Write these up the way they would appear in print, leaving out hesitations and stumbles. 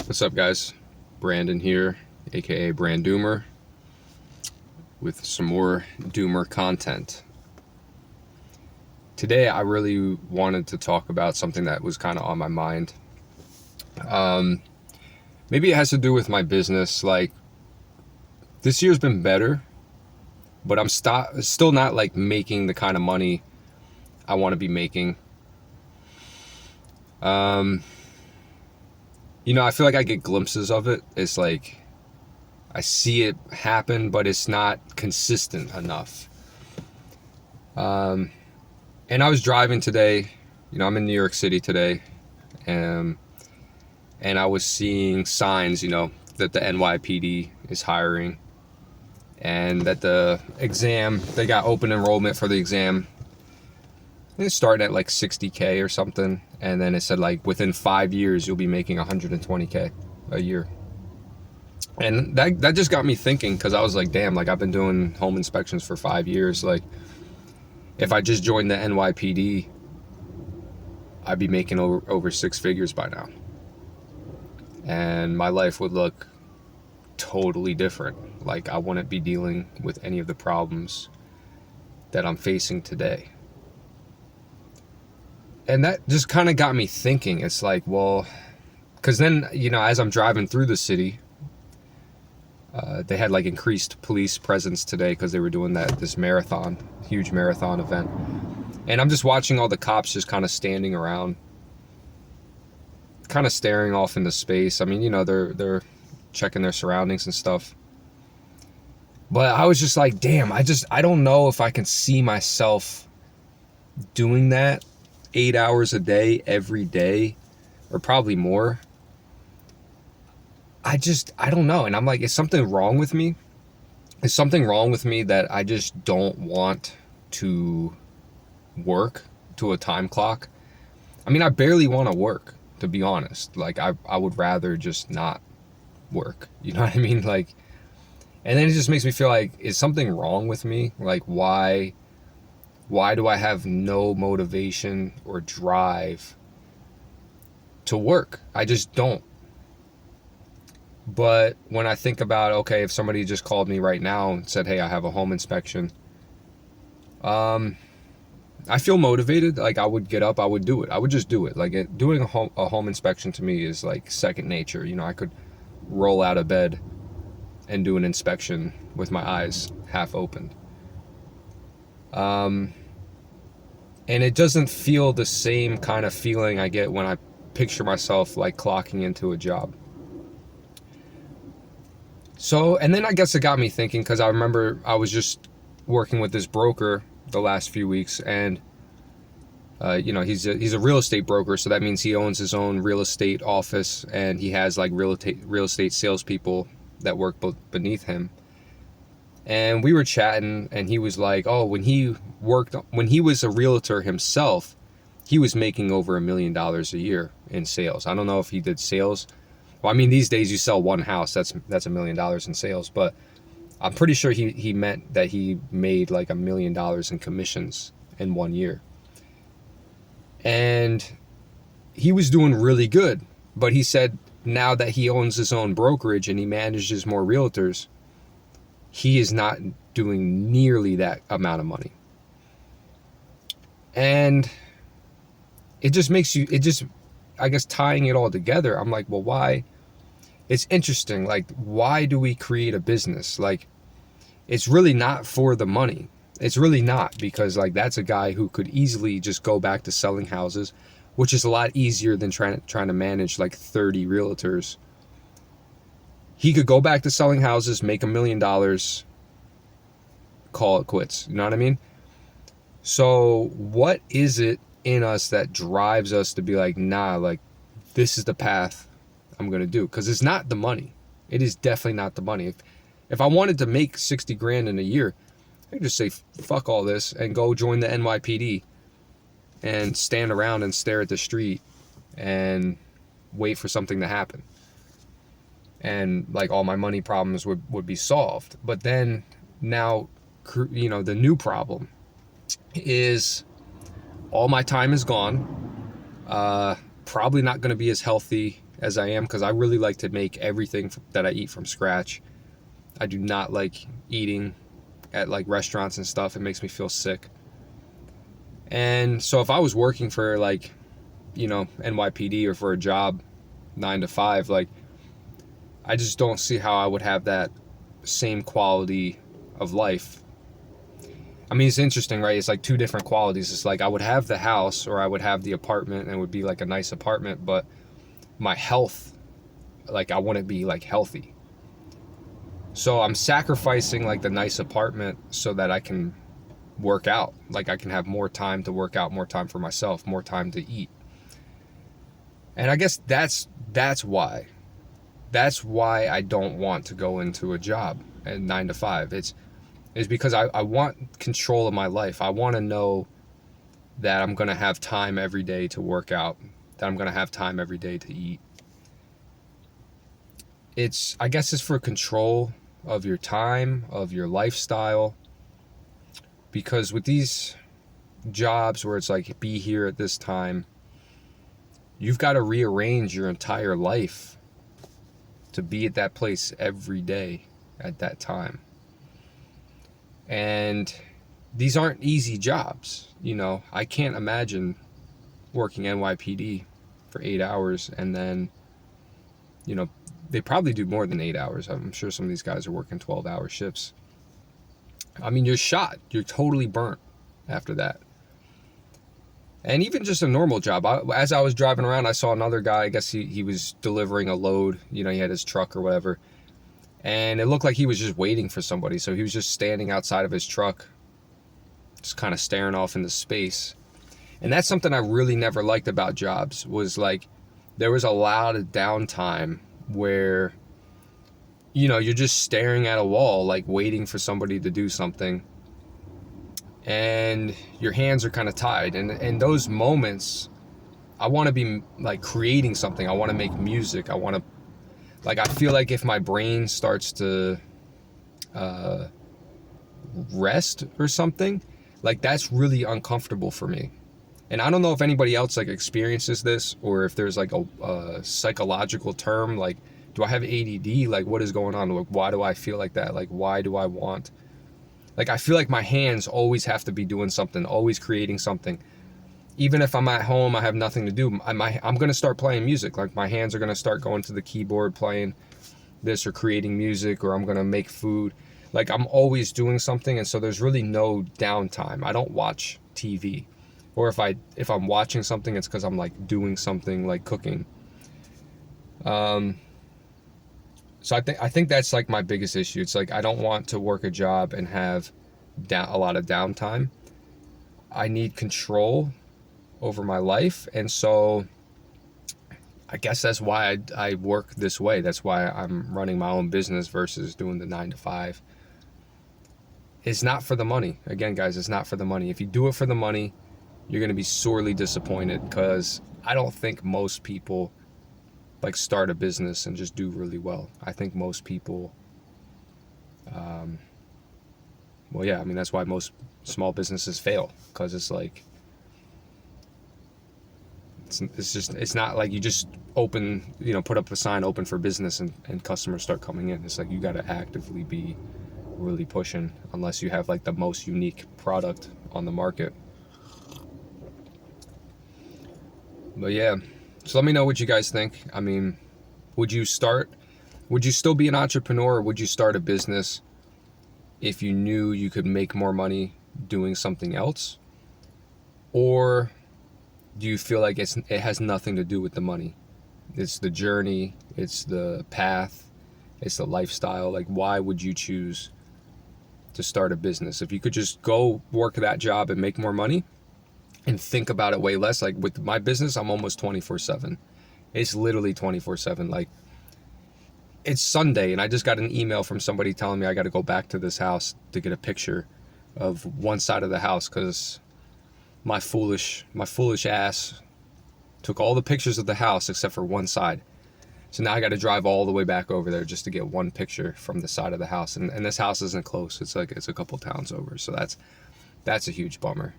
What's up, guys? Brandon here, aka Brand Doomer, with some more Doomer content. Today, I really wanted to talk about something that was kind of on my mind. Maybe it has to do with my business. Like, this year's been better, but I'm still not like making the kind of money I want to be making. I feel like I get glimpses of it. It's like I see it happen, but it's not consistent enough. And I was driving today. I'm in New York City today, and I was seeing signs, that the NYPD is hiring, and that they got open enrollment for the exam. It's starting at like 60K or something, and then it said like within 5 years you'll be making 120K a year. And that just got me thinking, because I was like, damn, like I've been doing home inspections for 5 years. Like, if I just joined the NYPD, I'd be making over six figures by now, and my life would look totally different. Like, I wouldn't be dealing with any of the problems that I'm facing today. And that just kind of got me thinking. It's like, well, because then, as I'm driving through the city, they had like increased police presence today because they were doing this huge marathon event. And I'm just watching all the cops just kind of standing around, kind of staring off into space. I mean, they're checking their surroundings and stuff. But I was just like, damn, I don't know if I can see myself doing that 8 hours a day, every day, or probably more. I don't know. And I'm like, is something wrong with me? Is something wrong with me that I just don't want to work to a time clock? I mean, I barely want to work, to be honest. Like, I would rather just not work. You know what I mean? Like, and then it just makes me feel like, is something wrong with me? Like, why do I have no motivation or drive to work? I just don't. But when I think about, okay, if somebody just called me right now and said, hey, I have a home inspection, I feel motivated. Like, I would get up, I would do it. I would just do it. Like, doing a home inspection to me is like second nature. I could roll out of bed and do an inspection with my eyes half opened. And it doesn't feel the same kind of feeling I get when I picture myself like clocking into a job. So, and then I guess it got me thinking, because I remember I was just working with this broker the last few weeks, and he's a real estate broker, so that means he owns his own real estate office, and he has like real estate salespeople that work beneath him. And we were chatting, and he was like, oh, when he was a realtor himself, he was making over $1 million a year in sales. I don't know if he did sales. Well, I mean, these days you sell one house, that's $1 million in sales, but I'm pretty sure he meant that he made like $1 million in commissions in 1 year. And he was doing really good, but he said now that he owns his own brokerage and he manages more realtors, he is not doing nearly that amount of money. And it just I guess tying it all together, I'm like, well, why? It's interesting. Like, why do we create a business? Like, it's really not for the money. It's really not, because like that's a guy who could easily just go back to selling houses, which is a lot easier than trying to manage like 30 realtors. He could go back to selling houses, make $1 million, call it quits. You know what I mean? So what is it in us that drives us to be like, nah, like this is the path I'm going to do? Because it's not the money. It is definitely not the money. If I wanted to make 60 grand in a year, I could just say, fuck all this and go join the NYPD and stand around and stare at the street and wait for something to happen. And like all my money problems would be solved. But then now, the new problem is all my time is gone. Probably not going to be as healthy as I am, because I really like to make everything that I eat from scratch. I do not like eating at like restaurants and stuff. It makes me feel sick. And so if I was working for like, NYPD or for a job 9 to 5, like, I just don't see how I would have that same quality of life. I mean, it's interesting, right? It's like two different qualities. It's like I would have the house or I would have the apartment and it would be like a nice apartment, but my health, like I wouldn't be like healthy. So I'm sacrificing like the nice apartment so that I can work out. Like I can have more time to work out, more time for myself, more time to eat. And I guess that's why. That's why I don't want to go into a job at 9 to 5. It's because I want control of my life. I want to know that I'm going to have time every day to work out, that I'm going to have time every day to eat. I guess it's for control of your time, of your lifestyle. Because with these jobs where it's like, be here at this time, you've got to rearrange your entire life to be at that place every day at that time. And these aren't easy jobs. I can't imagine working NYPD for 8 hours and then, they probably do more than 8 hours. I'm sure some of these guys are working 12-hour shifts. I mean, you're shot. You're totally burnt after that. And even just a normal job. As I was driving around, I saw another guy. I guess he was delivering a load. He had his truck or whatever. And it looked like he was just waiting for somebody. So he was just standing outside of his truck, just kind of staring off into space. And that's something I really never liked about jobs, was like there was a lot of downtime where, you're just staring at a wall, like waiting for somebody to do something. And your hands are kind of tied. And in those moments, I want to be like creating something. I want to make music. I feel like if my brain starts to rest or something, like that's really uncomfortable for me. And I don't know if anybody else like experiences this, or if there's like a psychological term, like, do I have ADD? Like, what is going on? Like, why do I feel like that? Like, why do I want... Like, I feel like my hands always have to be doing something, always creating something. Even if I'm at home, I have nothing to do. I'm going to start playing music. Like, my hands are going to start going to the keyboard, playing this or creating music, or I'm going to make food. Like, I'm always doing something, and so there's really no downtime. I don't watch TV. Or if I'm watching something, it's because I'm, like, doing something, like cooking. So I think that's like my biggest issue. It's like I don't want to work a job and have a lot of downtime. I need control over my life, and so I guess that's why I work this way. That's why I'm running my own business versus doing the 9 to 5. It's not for the money. Again, guys, it's not for the money. If you do it for the money, you're going to be sorely disappointed, because I don't think most people like start a business and just do really well. I think most people, that's why most small businesses fail, because it's like, it's not like you just open, put up a sign, open for business, and customers start coming in. It's like you got to actively be really pushing, unless you have like the most unique product on the market. But yeah, so let me know what you guys think. I mean, would you still be an entrepreneur, or would you start a business if you knew you could make more money doing something else? Or do you feel like it has nothing to do with the money? It's the journey, it's the path, it's the lifestyle. Like, why would you choose to start a business? If you could just go work that job and make more money and think about it way less. Like with my business, I'm almost 24/7. It's literally 24/7. Like, it's Sunday and I just got an email from somebody telling me I got to go back to this house to get a picture of one side of the house, because my foolish ass took all the pictures of the house except for one side. So now I got to drive all the way back over there just to get one picture from the side of the house. And this house isn't close. It's a couple towns over. So that's a huge bummer.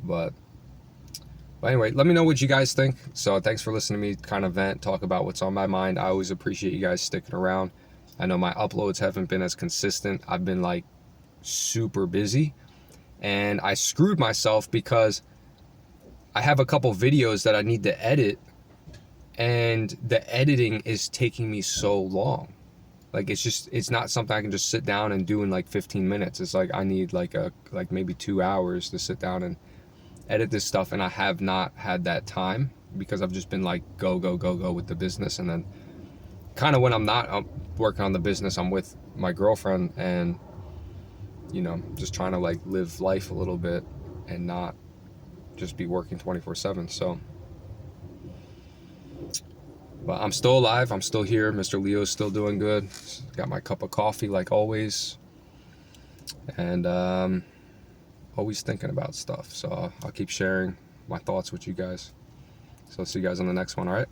But But anyway, let me know what you guys think. So thanks for listening to me kind of vent, talk about what's on my mind. I always appreciate you guys sticking around. I know my uploads haven't been as consistent. I've been like super busy, and I screwed myself because I have a couple videos that I need to edit, and the editing is taking me so long. Like it's not something I can just sit down and do in like 15 minutes. It's like I need like maybe 2 hours to sit down and edit this stuff, and I have not had that time because I've just been like go with the business. And then kind of when I'm not working on the business, I'm with my girlfriend, and you know, just trying to like live life a little bit and not just be working 24/7. So but I'm still alive, I'm still here. Mr. Leo's still doing good. Got my cup of coffee like always, and always thinking about stuff. So I'll keep sharing my thoughts with you guys. So I'll see you guys on the next one, all right?